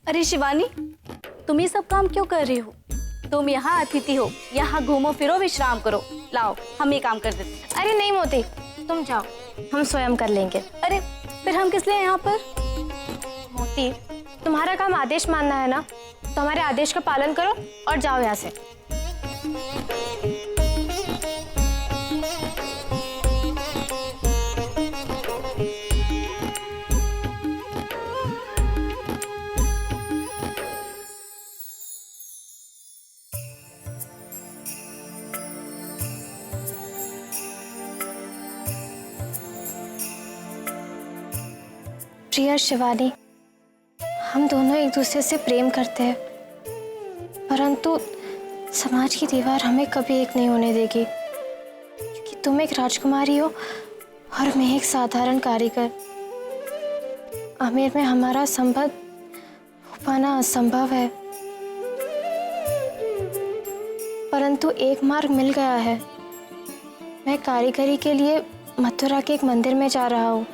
अरे शिवानी, तुम ये सब काम क्यों कर रही हो? तुम यहाँ अतिथि हो, यहाँ घूमो फिरो विश्राम करो। लाओ हम ये काम कर देते हैं। अरे नहीं मोती, तुम जाओ, हम स्वयं कर लेंगे। अरे फिर हम किस लिए यहाँ पर? मोती, तुम्हारा काम आदेश मानना है ना, तो हमारे आदेश का पालन करो और जाओ यहाँ से। प्रिया शिवानी, हम दोनों एक दूसरे से प्रेम करते हैं, परंतु समाज की दीवार हमें कभी एक नहीं होने देगी, क्योंकि तुम एक राजकुमारी हो और मैं एक साधारण कारीगर। आमिर में हमारा संबंध हो पाना असंभव है, परंतु एक मार्ग मिल गया है। मैं कारीगरी के लिए मथुरा के एक मंदिर में जा रहा हूँ।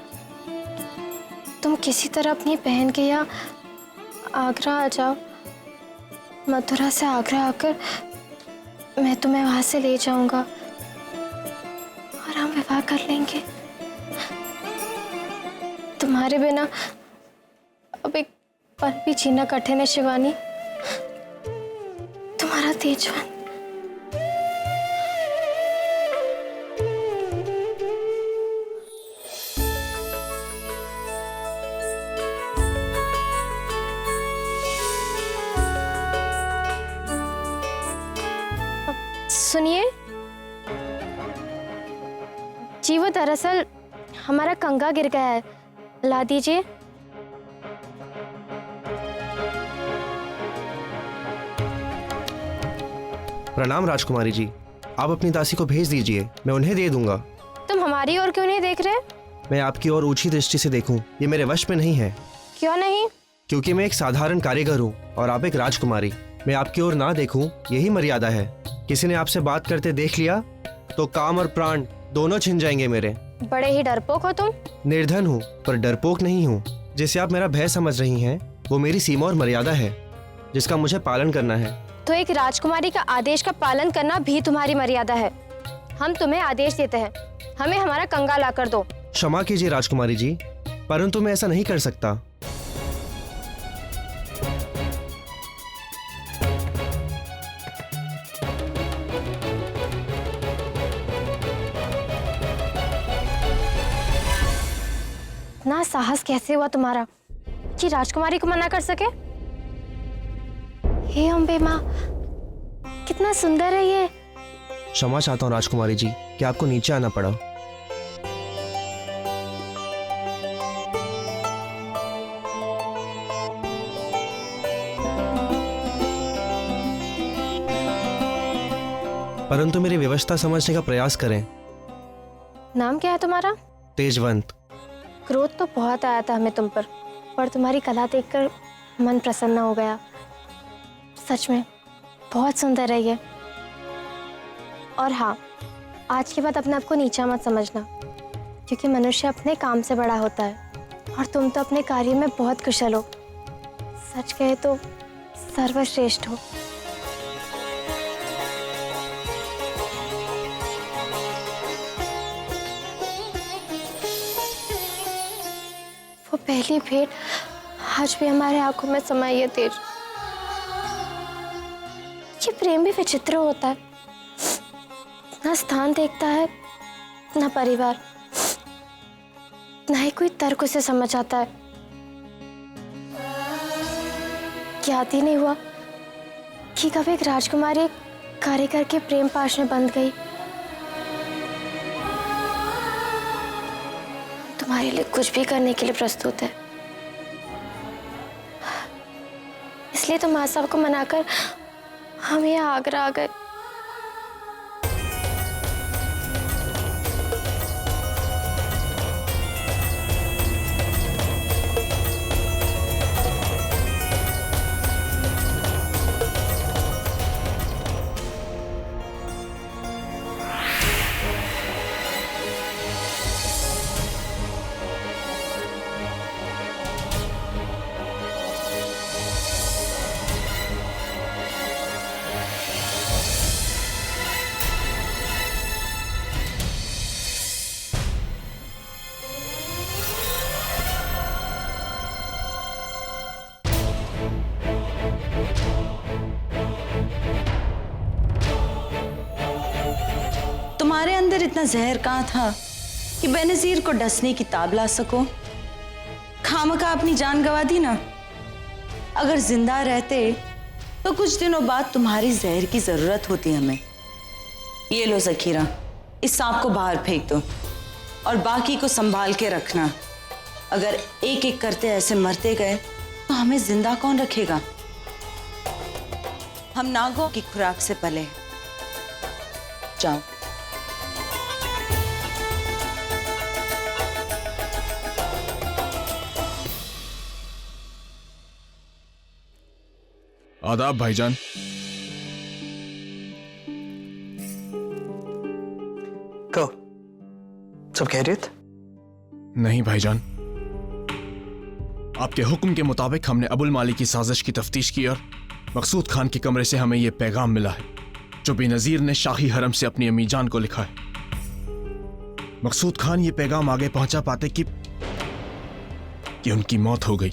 तुम किसी तरह अपनी बहन के यहाँ आगरा आ जाओ। मथुरा से आगरा आकर मैं तुम्हें वहां से ले जाऊंगा और हम विवाह कर लेंगे। तुम्हारे बिना अब एक पल भी जीना कठिन है शिवानी। तुम्हारा तेजवन। सुनिए जी, वो दरअसल हमारा कंगा गिर गया है, ला दीजिए। प्रणाम राजकुमारी जी, आप अपनी दासी को भेज दीजिए, मैं उन्हें दे दूंगा। तुम हमारी ओर क्यों नहीं देख रहे? मैं आपकी ओर ऊंची दृष्टि से देखूं, ये मेरे वश में नहीं है। क्यों नहीं? क्योंकि मैं एक साधारण कारीगर हूँ और आप एक राजकुमारी। मैं आपकी ओर ना देखूं, यही मर्यादा है। किसी ने आपसे बात करते देख लिया तो काम और प्राण दोनों छिन जाएंगे मेरे। बड़े ही डरपोक हो तुम। निर्धन हूँ पर डरपोक नहीं हूँ। जिसे आप मेरा भय समझ रही हैं, वो मेरी सीमा और मर्यादा है, जिसका मुझे पालन करना है। तो एक राजकुमारी का आदेश का पालन करना भी तुम्हारी मर्यादा है। हम तुम्हें आदेश देते हैं, हमें हमारा कंगा ला कर दो। क्षमा कीजिए राजकुमारी जी, परंतु मैं ऐसा नहीं कर सकता। इतना साहस कैसे हुआ तुम्हारा कि राजकुमारी को मना कर सके? हे अम्बे माँ, कितना सुंदर है ये। क्षमा चाहता हूँ राजकुमारी जी कि आपको नीचे आना पड़ा। परंतु मेरी व्यवस्था समझने का प्रयास करें। नाम क्या है तुम्हारा? तेजवंत। क्रोध तो बहुत आया था हमें तुम पर तुम्हारी कला देखकर मन प्रसन्न हो गया। सच में बहुत सुंदर है ये। और हाँ, आज के बाद अपने आप को नीचा मत समझना, क्योंकि मनुष्य अपने काम से बड़ा होता है और तुम तो अपने कार्य में बहुत कुशल हो। सच कहे तो सर्वश्रेष्ठ हो। वो पहली भेंट आज भी हमारे आंखों में समाई है तेज। ये प्रेम भी विचित्र होता है, ना स्थान देखता है, ना परिवार, ना ही कोई तर्क उसे समझ आता है। याद ही नहीं हुआ कि कभी एक राजकुमारी एक कारीगर के प्रेम पाश में बंध गई। तुम्हारे लिए कुछ भी करने के लिए प्रस्तुत है, इसलिए तो माँ साहब को मनाकर हम यहाँ आगरा आ गए। तुम्हारे अंदर इतना जहर कहाँ था कि बेनजीर को डसने की ताब ला सको? खामखा अपनी जान गंवा दी ना। अगर जिंदा रहते तो कुछ दिनों बाद तुम्हारी जहर की जरूरत होती हमें। ये लो ज़खीरा, इस सांप को बाहर फेंक दो और बाकी को संभाल के रखना। अगर एक एक करते ऐसे मरते गए तो हमें जिंदा कौन रखेगा? हम नागों की खुराक से पले हैं। जाओ। आदाब भाईजान। कहो, सब खैरियत? नहीं भाईजान, आपके हुक्म के मुताबिक हमने अबुल माली की साजिश की तफ्तीश की और मकसूद खान के कमरे से हमें यह पैगाम मिला है जो बेनजीर ने शाही हरम से अपनी अम्मी जान को लिखा है। मकसूद खान ये पैगाम आगे पहुंचा पाते कि उनकी मौत हो गई।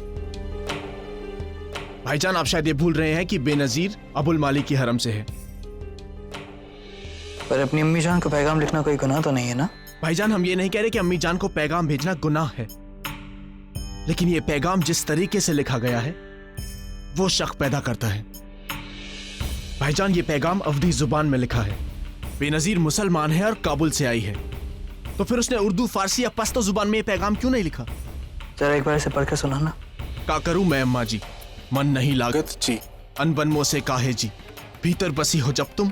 भाईजान, आप शायद ये भूल रहे हैं कि बेनजीर अबुल माली की हरम से है। पर अपनी अम्मी जान को पैगाम लिखना कोई गुनाह तो नहीं है ना? भाईजान, हम ये नहीं कह रहे कि अम्मी जान को पैगाम भेजना गुनाह है, लेकिन ये पैगाम जिस तरीके से लिखा गया है वो शक पैदा करता है। भाईजान, ये पैगाम अवधी जुबान में लिखा है। बेनजीर मुसलमान है और काबुल से आई है, तो फिर उसने उर्दू, फारसी या पश्तो जुबान में ये पैगाम क्यों नहीं लिखा? जरा एक बार इसे पढ़ कर सुनाना। का करूं मैं अम्मा जी, मन नहीं लागत जी, अनबन मो से काहे जी, भीतर बसी हो जब तुम,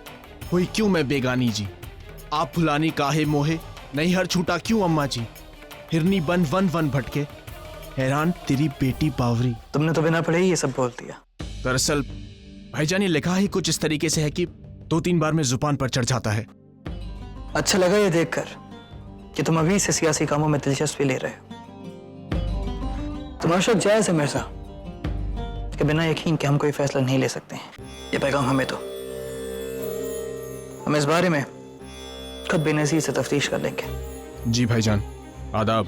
हुई क्यों मैं बेगानी जी, आप भुलानी काहे मोहे, नहीं हर छूटा क्यों अम्मा जी, हिरनी बन वन वन भटके, हैरान तेरी बेटी बावरी। तुमने तो बिना पढ़े ही ये सब बोल दिया। दरअसल भाईजान, ये लिखा ही कुछ इस तरीके से है कि 2-3 बार में जुबान पर चढ़ जाता है। अच्छा लगा ये देखकर कि तुम अभी से सियासी कामों में दिलचस्पी ले रहे हो। तुम्हारा शक जायज है मिर्जा कि बिना यकीन के हम कोई फैसला नहीं ले सकते हैं। ये पैगाम हमें दो, हम इस बारे में खुद बेनजीर से तफ्तीश कर लेंगे। जी भाईजान, आदाब।